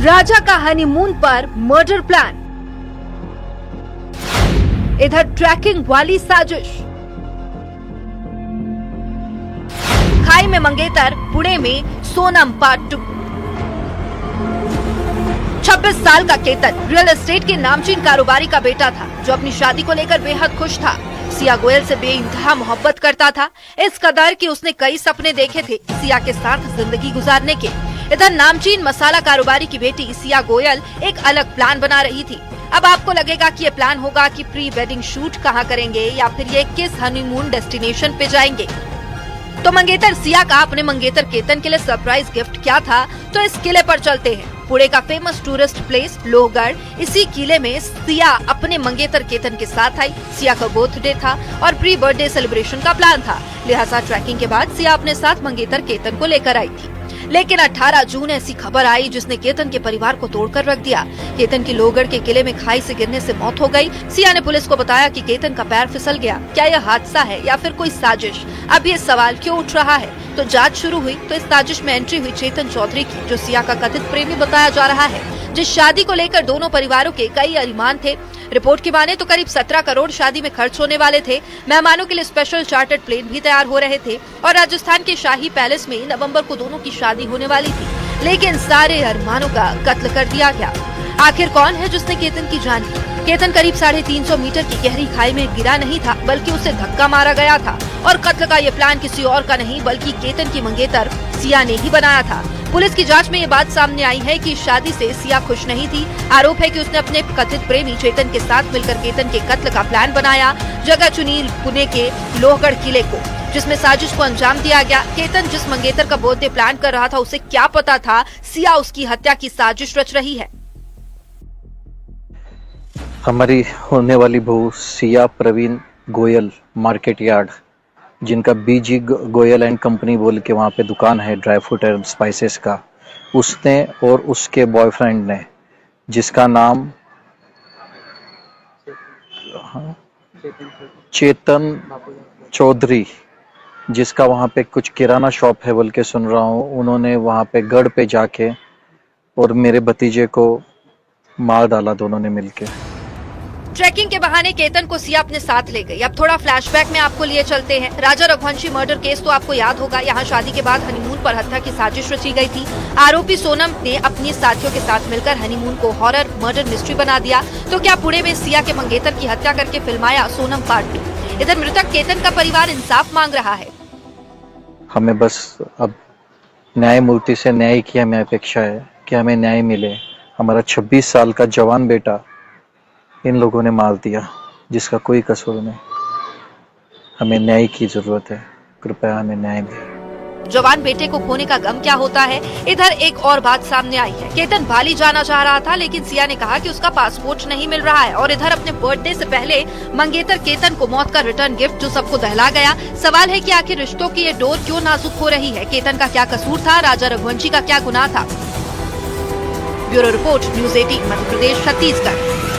राजा का हनीमून पर murder plan, इधर ट्रैकिंग वाली साजिश, खाई में मंगेतर, पुणे में सोनम पार्ट 2। 26 साल का केतन रियल एस्टेट के नामचीन कारोबारी का बेटा था जो अपनी शादी को लेकर बेहद खुश था। सिया गोयल से बेइंतहा मोहब्बत करता था, इस कदर कि उसने कई सपने देखे थे सिया के साथ जिंदगी गुजारने के। इधर नामचीन मसाला कारोबारी की बेटी सिया गोयल एक अलग प्लान बना रही थी। अब आपको लगेगा कि ये प्लान होगा कि प्री वेडिंग शूट कहाँ करेंगे या फिर ये किस हनीमून डेस्टिनेशन पे जाएंगे। तो मंगेतर सिया का अपने मंगेतर केतन के लिए सरप्राइज गिफ्ट क्या था, तो इस किले पर चलते हैं। पुणे का फेमस टूरिस्ट प्लेस लोहगढ़, इसी किले में सिया अपने मंगेतर केतन के साथ आई। सिया का बर्थडे था और प्री बर्थडे सेलिब्रेशन का प्लान था, लिहाजा ट्रैकिंग के बाद सिया अपने साथ मंगेतर केतन को लेकर आई थी। लेकिन 18 जून ऐसी खबर आई जिसने केतन के परिवार को तोड़कर रख दिया। केतन की लोहगढ़ के किले में खाई से गिरने से मौत हो गई। सिया ने पुलिस को बताया कि केतन का पैर फिसल गया। क्या यह हादसा है या फिर कोई साजिश? अब ये सवाल क्यों उठ रहा है? तो जांच शुरू हुई तो इस साजिश में एंट्री हुई चेतन चौधरी की, जो सिया का कथित प्रेमी बताया जा रहा है, जिस शादी को लेकर दोनों परिवारों के कई अरमान थे। रिपोर्ट की माने तो करीब 17 करोड़ शादी में खर्च होने वाले थे। मेहमानों के लिए स्पेशल चार्टर्ड प्लेन भी तैयार हो रहे थे और राजस्थान के शाही पैलेस में नवंबर को दोनों की शादी होने वाली थी। लेकिन सारे अरमानों का कत्ल कर दिया गया। आखिर कौन है जिसने केतन की जान ली? केतन करीब 350 मीटर की गहरी खाई में गिरा नहीं था, बल्कि उसे धक्का मारा गया था। और कत्ल का ये प्लान किसी और का नहीं बल्कि केतन की मंगेतर सिया ने ही बनाया था। पुलिस की जांच में ये बात सामने आई है कि शादी से सिया खुश नहीं थी। आरोप है कि उसने अपने कथित प्रेमी चेतन के साथ मिलकर केतन के कत्ल का प्लान बनाया। जगह चुनी पुणे के लोहगढ़ किले को, जिसमें साजिश को अंजाम दिया गया। केतन जिस मंगेतर का बर्थडे प्लान कर रहा था, उसे क्या पता था सिया उसकी हत्या की साजिश रच रही है। हमारी होने वाली बहू सिया प्रवीण गोयल मार्केट यार्ड, जिनका बीजी गोयल एंड कंपनी बोल के वहाँ पे दुकान है ड्राई फ्रूट एंड स्पाइसेस का, उसने और उसके बॉयफ्रेंड ने, जिसका नाम चेतन चौधरी, जिसका वहाँ पे कुछ किराना शॉप है बोल के सुन रहा हूँ, उन्होंने वहाँ पे गढ़ पे जाके और मेरे भतीजे को मार डाला, दोनों ने मिलके। ट्रैकिंग के बहाने केतन को सिया अपने साथ ले गई। अब थोड़ा फ्लैशबैक में आपको लिए चलते हैं। राजा रघुवंशी मर्डर केस तो आपको याद होगा। यहाँ शादी के बाद हनीमून पर हत्या की साजिश रची गई थी। आरोपी सोनम ने अपनी साथियों के साथ मिलकर हनीमून को हॉरर मर्डर मिस्ट्री बना दिया। तो क्या पुणे में सिया के मंगेतर की हत्या करके फिल्माया सोनम पार्ट 2? इधर मृतक केतन का परिवार इंसाफ मांग रहा है। हमें बस अब न्यायमूर्ति से न्याय की हमें अपेक्षा है कि हमें न्याय मिले। हमारा 26 साल का जवान बेटा इन लोगों ने मार दिया, जिसका कोई कसूर नहीं। हमें न्याय की जरूरत है, कृपया हमें न्याय दें। जवान बेटे को खोने का गम क्या होता है। इधर एक और बात सामने आई है। केतन बाली जाना चाह रहा था, लेकिन सिया ने कहा कि उसका पासपोर्ट नहीं मिल रहा है। और इधर अपने बर्थडे से पहले मंगेतर केतन को मौत का रिटर्न गिफ्ट जो सबको दहला गया। सवाल है कि आखिर रिश्तों की ये डोर क्यों नाजुक हो रही है? केतन का क्या कसूर था? राजा रघुवंशी का क्या गुनाह था? Bureau report, news 18 Madhya Pradesh, Chhattisgarh.